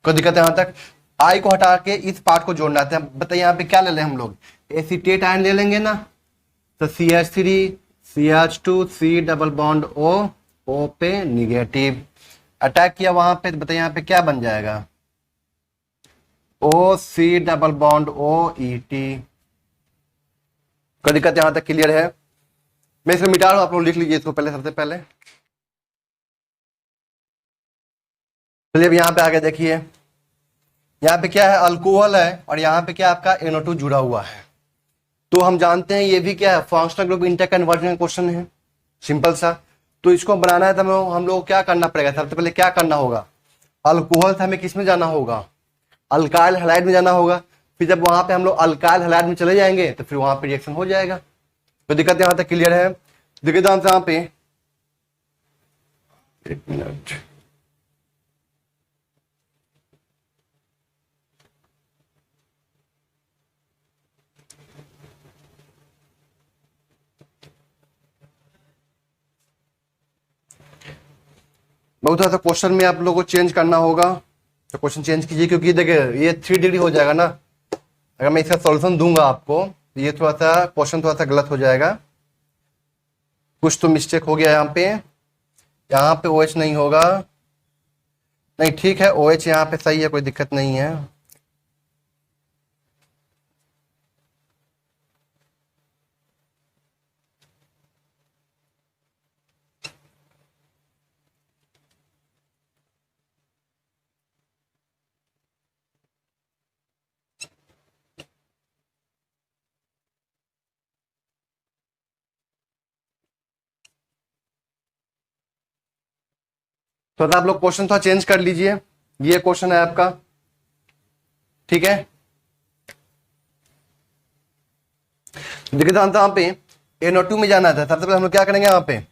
कोई दिक्कत है यहाँ तक, I को हटा के इस पार्ट को जोड़ना है। बताइए यहाँ पे क्या ले लें हम लोग, एसीटेट आयन ले लेंगे ना। तो CH3 CH2 C double bond O पे निगेटिव अटैक किया वहां पे, तो बताइए यहाँ पे क्या बन जाएगा, OC डबल बॉन्ड OET। कोई दिक्कत यहां तक क्लियर है। मैं इसको मिटा रहा हूं, आप लोग लिख लीजिए इसको पहले, सबसे पहले। चलिए अब यहाँ पे आगे देखिए, यहाँ पे क्या है, अल्कोहल है और यहाँ पे क्या आपका NO2 जुड़ा हुआ है। तो हम जानते हैं ये भी क्या है, functional group inter conversion question है, सिंपल सा। तो इसको बनाना है तो हम लोग क्या करना पड़ेगा, सबसे पहले क्या करना होगा, अल्कोहल से हमें किस में जाना होगा, अल्काइल हैलाइड में जाना होगा। फिर जब वहां पे हम लोग अल्काइल हैलाइड में चले जाएंगे तो फिर वहां पे रिएक्शन हो जाएगा। तो दिक्कत यहां तक क्लियर है। देखिए यहाँ पे एक मिनट, बहुत सा क्वेश्चन में आप लोगों को चेंज करना होगा, तो क्वेश्चन चेंज कीजिए, क्योंकि देखिए ये 3 डिग्री हो जाएगा ना। अगर मैं इसका सॉल्यूशन दूंगा आपको, ये थोड़ा सा क्वेश्चन थोड़ा सा गलत हो जाएगा, कुछ तो मिस्टेक हो गया यहाँ पे OH नहीं होगा, नहीं ठीक है, OH यहाँ पे सही है, कोई दिक्कत नहीं है। तो आप लोग क्वेश्चन थोड़ा चेंज कर लीजिए, ये क्वेश्चन है आपका, ठीक है। देखिए यहाँ पे NO2 में जाना था, सबसे पहले हम लोग क्या करेंगे, यहाँ पे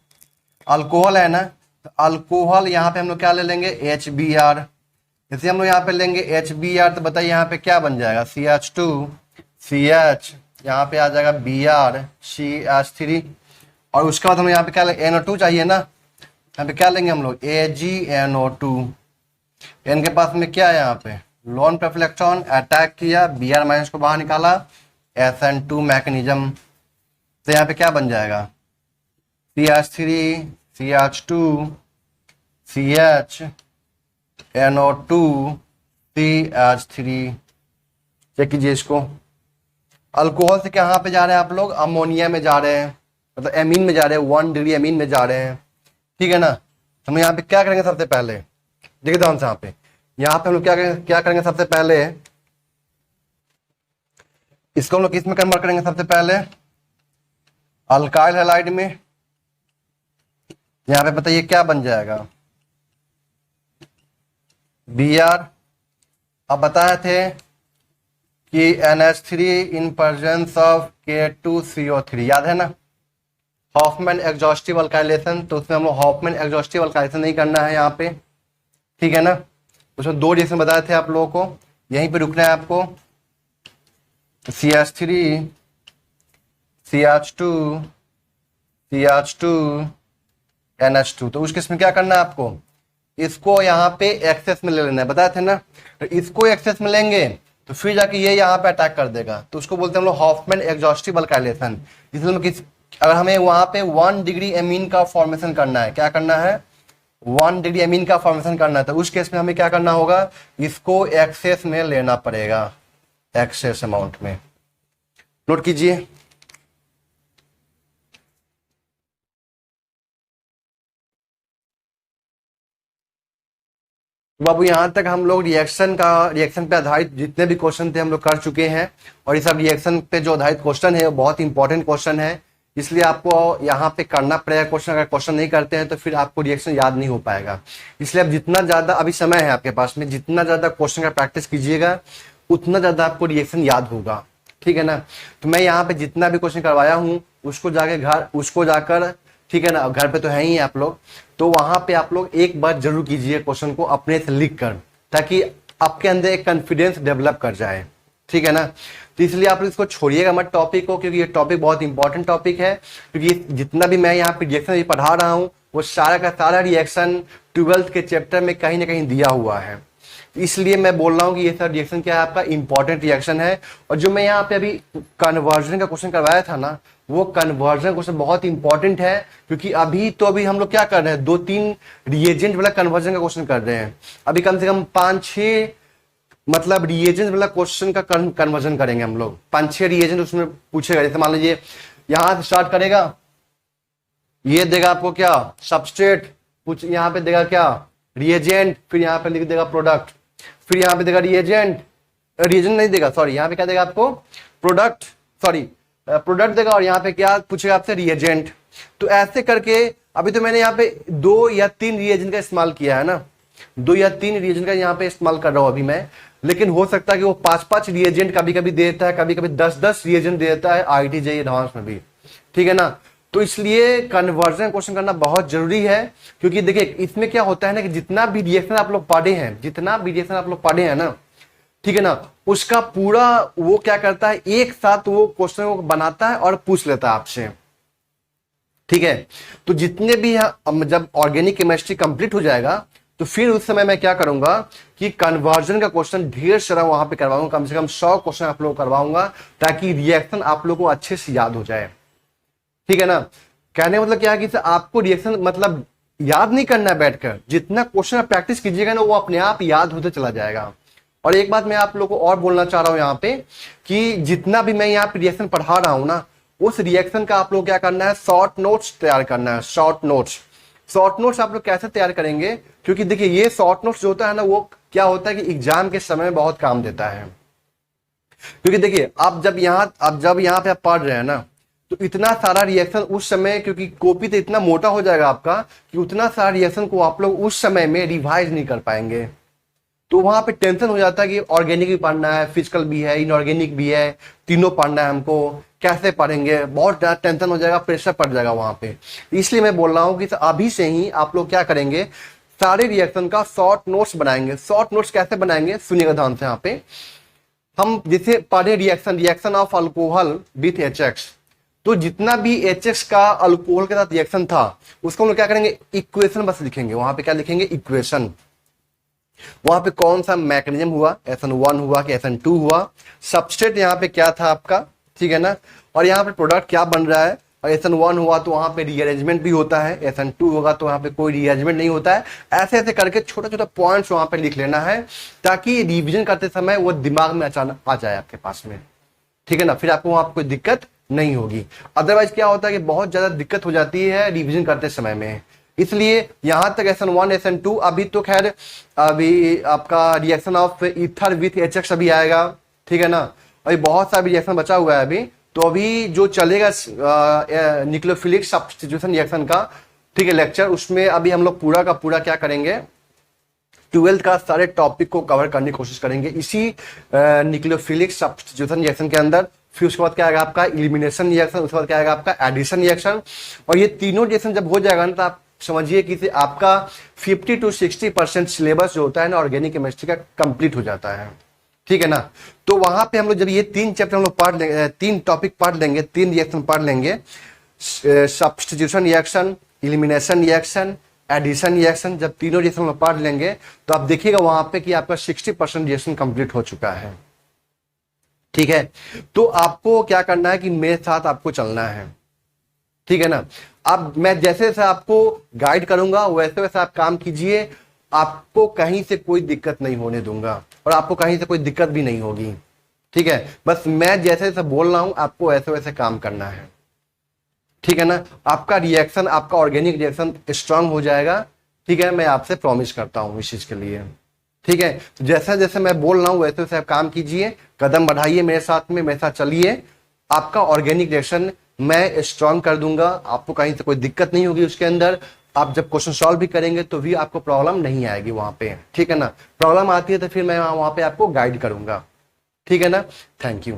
अल्कोहल है ना, तो अल्कोहल यहाँ पे हम लोग क्या ले लेंगे, HBr। जैसे हम लोग यहाँ पे लेंगे HBr, तो बताइए यहाँ पे क्या बन जाएगा, CH2 CH, यहाँ पे आ जाएगा Br CH3, और उसके बाद हम यहाँ पे क्या लेंगे, NO2 चाहिए ना, यहाँ पे क्या लेंगे हम लोग, AgNO2। इनके पास में क्या है, यहाँ पे लोन पे इलेक्ट्रॉन अटैक किया, Br माइनस को बाहर निकाला, SN2 मैकेनिज्म, तो यहाँ पे क्या बन जाएगा, CH3 CH2 CH NO2 CH3। Check कीजिए इसको, अल्कोहल से कहाँ पे जा रहे हैं आप लोग, अमोनिया में जा रहे हैं, मतलब एमीन में जा रहे हैं, 1 डिग्री एमीन में जा रहे हैं, ठीक है ना। हम यहाँ पे क्या करेंगे सबसे पहले, देखिए ध्यान से, यहाँ पे हम लोग क्या करेंगे सबसे पहले, इसको हम लोग किस में कन्वर्ट करेंगे, सबसे पहले अल्काइल हैलाइड में। यहाँ पे बताइए क्या बन जाएगा, Br। अब बताए थे कि NH3 in presence of K2CO3, याद है ना, हॉफमैन एग्जॉस्टिव अल्काइलेशन, तो उसमें हम लोग हॉफमैन एग्जॉस्टिव अल्काइलेशन नहीं करना है यहाँ पे, ठीक है ना। उसमें 2 रिएक्शन बताए थे आप लोगों को, यहीं पे रुकना है आपको, CH3 CH2 CH2 NH2। तो उस केस में क्या करना है आपको, इसको यहाँ पे एक्सेस में ले लेना है, बताए थे ना। तो इसको एक्सेस में लेंगे तो फिर जाके ये यहाँ पे अटैक कर देगा, तो उसको बोलते हैं हम लोग हॉफमैन एग्जॉस्टिव अल्काइलेशन। इसलिए अगर हमें वहां पे 1 डिग्री एमीन का फॉर्मेशन करना है, क्या करना है, 1 डिग्री एमीन का फॉर्मेशन करना है, तो उस केस में हमें क्या करना होगा, इसको एक्सेस में लेना पड़ेगा, एक्सेस अमाउंट में। नोट कीजिए, बाबू यहां तक हम लोग रिएक्शन पे आधारित जितने भी क्वेश्चन थे हम लोग कर चुके हैं, और ये सब रिएक्शन पे जो आधारित क्वेश्चन है वो बहुत इंपॉर्टेंट क्वेश्चन है, इसलिए आपको यहाँ पे करना पड़ेगा क्वेश्चन। अगर क्वेश्चन नहीं करते हैं तो फिर आपको रिएक्शन याद नहीं हो पाएगा, इसलिए अब जितना ज्यादा अभी समय है आपके पास में, जितना ज्यादा क्वेश्चन का प्रैक्टिस कीजिएगा उतना ज्यादा आपको रिएक्शन याद होगा, ठीक है ना। तो मैं यहाँ पे जितना भी क्वेश्चन करवाया हूँ उसको जाकर ठीक है ना, घर पे तो है ही आप लोग, तो वहां पे आप लोग एक बार जरूर कीजिए क्वेश्चन को अपने से लिख कर, ताकि आपके अंदर एक कॉन्फिडेंस डेवलप कर जाए, ठीक है ना। तो इसलिए आप इसको छोड़िएगा मत टॉपिक को, क्योंकि ये टॉपिक बहुत इंपॉर्टेंट टॉपिक है, क्योंकि जितना भी मैं यहाँ पे रिएक्शन पढ़ा रहा हूँ वो सारा का सारा रिएक्शन 12th के चैप्टर में कहीं ना कहीं दिया हुआ है, इसलिए मैं बोल रहा हूँ कि ये सब रिएक्शन क्या है, आपका इंपॉर्टेंट रिएक्शन है। और जो मैं यहाँ पे अभी कन्वर्जन का क्वेश्चन करवाया था ना, वो कन्वर्जन क्वेश्चन बहुत इंपॉर्टेंट है, क्योंकि अभी हम लोग क्या कर रहे हैं, 2-3 रिएजेंट वाला कन्वर्जन का क्वेश्चन कर रहे हैं, अभी कम से कम 5-6 मतलब रिएजेंट वाला क्वेश्चन का कन्वर्जन करेंगे हम लोग। 5-6 रिएजेंट उसमें पूछेगा, जैसे मान लीजिए यहां से स्टार्ट करेगा, ये देगा आपको क्या, सबस्ट्रेट, कुछ यहाँ पे देगा क्या, रिएजेंट, फिर यहाँ पे लिख देगा प्रोडक्ट, फिर यहाँ पे देगा रिएजेंट नहीं देगा, सॉरी, यहाँ पे क्या देगा आपको, प्रोडक्ट देगा, और यहाँ पे क्या पूछेगा आपसे, रिएजेंट। तो ऐसे करके अभी तो मैंने यहाँ पे 2 या 3 रिएजेंट का इस्तेमाल किया है ना, 2 या 3 रिएजेंट का यहाँ पे इस्तेमाल कर रहा हूं अभी मैं, लेकिन हो सकता है कि वो 5-5 रिएजेंट कभी कभी देता है, कभी कभी 10-10 रिएजेंट देता है IIT JEE एडवांस में भी, ठीक है ना। तो इसलिए कन्वर्जन क्वेश्चन करना बहुत जरूरी है, क्योंकि देखिए इसमें क्या होता है ना, कि जितना भी रिएक्शन आप लोग पढ़े हैं ना, ठीक है ना, उसका पूरा वो क्या करता है, एक साथ वो क्वेश्चन को बनाता है और पूछ लेता है आपसे, ठीक है। तो जितने भी जब ऑर्गेनिक केमिस्ट्री कंप्लीट हो जाएगा तो फिर उस समय मैं क्या करूंगा कि कन्वर्जन का क्वेश्चन ढेर सारा वहां पे करवाऊंगा, कम से कम 100 क्वेश्चन आप लोग करवाऊंगा, ताकि रिएक्शन आप लोग को अच्छे से याद हो जाए, ठीक है ना। कहने मतलब क्या है कि आपको रिएक्शन मतलब याद नहीं करना है बैठकर, जितना क्वेश्चन आप प्रैक्टिस कीजिएगा ना वो अपने आप याद होते चला जाएगा। और एक बात मैं आप लोगों को और बोलना चाह रहा हूं यहाँ पे, कि जितना भी मैं यहाँ पे रिएक्शन पढ़ा रहा हूं ना, उस रिएक्शन का आप लोग क्या करना है, शॉर्ट नोट्स तैयार करना है। शॉर्ट नोट्स आप लोग कैसे तैयार करेंगे, क्योंकि देखिए ये शॉर्ट नोट्स जो होता है ना, वो क्या होता है कि एग्जाम के समय में बहुत काम देता है। क्योंकि देखिए आप जब यहाँ पे आप पढ़ रहे हैं ना, तो इतना सारा रिएक्शन उस समय, क्योंकि कॉपी तो इतना मोटा हो जाएगा आपका कि उतना सारा रिएक्शन को आप लोग उस समय में रिवाइज नहीं कर पाएंगे। तो वहां पे टेंशन हो जाता है कि ऑर्गेनिक भी पढ़ना है, फिजिकल भी है, इनऑर्गेनिक भी है, तीनों पढ़ना है हमको, कैसे पढ़ेंगे, बहुत ज्यादा टेंशन हो जाएगा, प्रेशर पड़ जाएगा वहां पे। इसलिए मैं बोल रहा हूँ कि अभी से ही आप लोग क्या करेंगे, सारे रिएक्शन का शॉर्ट नोट्स बनाएंगे। शॉर्ट नोट्स कैसे बनाएंगे, सुनिएगा ध्यान से। यहाँ पे हम जैसे पढ़े reaction of alcohol with hx, तो जितना भी एचएक्स का अल्कोहल के साथ रिएक्शन था उसको हम लोग क्या करेंगे, इक्वेशन बस लिखेंगे। वहां पे क्या लिखेंगे, इक्वेशन। वहां पे कौन सा मैकेनिज्म हुआ, SN1 हुआ कि SN2 हुआ, सबस्ट्रेट यहाँ पे क्या था आपका, ठीक है ना, और यहाँ पे प्रोडक्ट क्या बन रहा है। और SN1 हुआ तो वहां पे रीअरेंजमेंट भी होता है, SN2 होगा तो वहां पे कोई रीअरेंजमेंट नहीं होता है। ऐसे ऐसे करके छोटा छोटा पॉइंट्स वहां पे लिख लेना है ताकि रिविजन करते समय वो दिमाग में अचानक आ जाए आपके पास में, ठीक है ना, फिर आपको वहां पर कोई दिक्कत नहीं होगी। अदरवाइज क्या होता है कि बहुत ज्यादा दिक्कत हो जाती है रिविजन करते समय में। इसलिए यहां तक SN1 SN2, अभी तो खैर अभी आपका reaction of ether with hx अभी आएगा, ठीक है ना, अभी बहुत सारा रिएक्शन बचा हुआ है अभी। तो अभी जो चलेगा न्यूक्लियोफिलिक सब्स्टिट्यूशन रिएक्शन का, ठीक है, लेक्चर, उसमें अभी हम लोग पूरा का पूरा क्या करेंगे, 12th का सारे टॉपिक को कवर करने की कोशिश करेंगे इसी न्यूक्लियोफिलिक सब्स्टिट्यूशन रिएक्शन के अंदर। फिर उसके बाद क्या आएगा आपका इलिमिनेशन रिएक्शन, उसके बाद क्या आएगा आपका एडिशन रिएक्शन। और ये तीनों रिएक्शन जब हो जाएगा ना, तो आप समझिए कि आपका 50 to 60% सिलेबस जो होता है ना ऑर्गेनिक केमिस्ट्री का कंप्लीट हो जाता है, ठीक है ना। तो वहां पे हम लोग जब ये 3 चैप्टर हम लोग पढ़ लेंगे, 3 टॉपिक पढ़ लेंगे, 3 रिएक्शन पढ़ लेंगे, substitution reaction, elimination reaction, addition reaction, जब तीनों रिएक्शन हम पढ़ लेंगे तो आप देखिएगा वहां पे कि आपका 60% रिएक्शन कंप्लीट हो चुका है, ठीक है। तो आपको क्या करना है कि मेरे साथ आपको चलना है, ठीक है ना। अब मैं जैसे जैसे आपको गाइड करूंगा वैसे वैसे आप काम कीजिए, आपको कहीं से कोई दिक्कत नहीं होने दूंगा और आपको कहीं से कोई दिक्कत भी नहीं होगी, ठीक है। बस मैं जैसे जैसे बोल रहा हूं आपको वैसे वैसे काम करना है, ठीक है ना। आपका रिएक्शन, आपका ऑर्गेनिक रिएक्शन स्ट्रांग हो जाएगा, ठीक है, मैं आपसे प्रॉमिस करता हूं इस चीज के लिए, ठीक है। तो जैसा जैसे मैं बोल रहा हूं वैसे वैसे आप काम कीजिए, कदम बढ़ाइए मेरे साथ में, मेरे साथ चलिए, आपका ऑर्गेनिक रिएक्शन मैं स्ट्रांग कर दूंगा, आपको कहीं से कोई दिक्कत नहीं होगी उसके अंदर। आप जब क्वेश्चन सॉल्व भी करेंगे तो भी आपको प्रॉब्लम नहीं आएगी वहां पे, ठीक है ना। प्रॉब्लम आती है तो फिर मैं वहां पे आपको गाइड करूंगा, ठीक है ना। Thank you.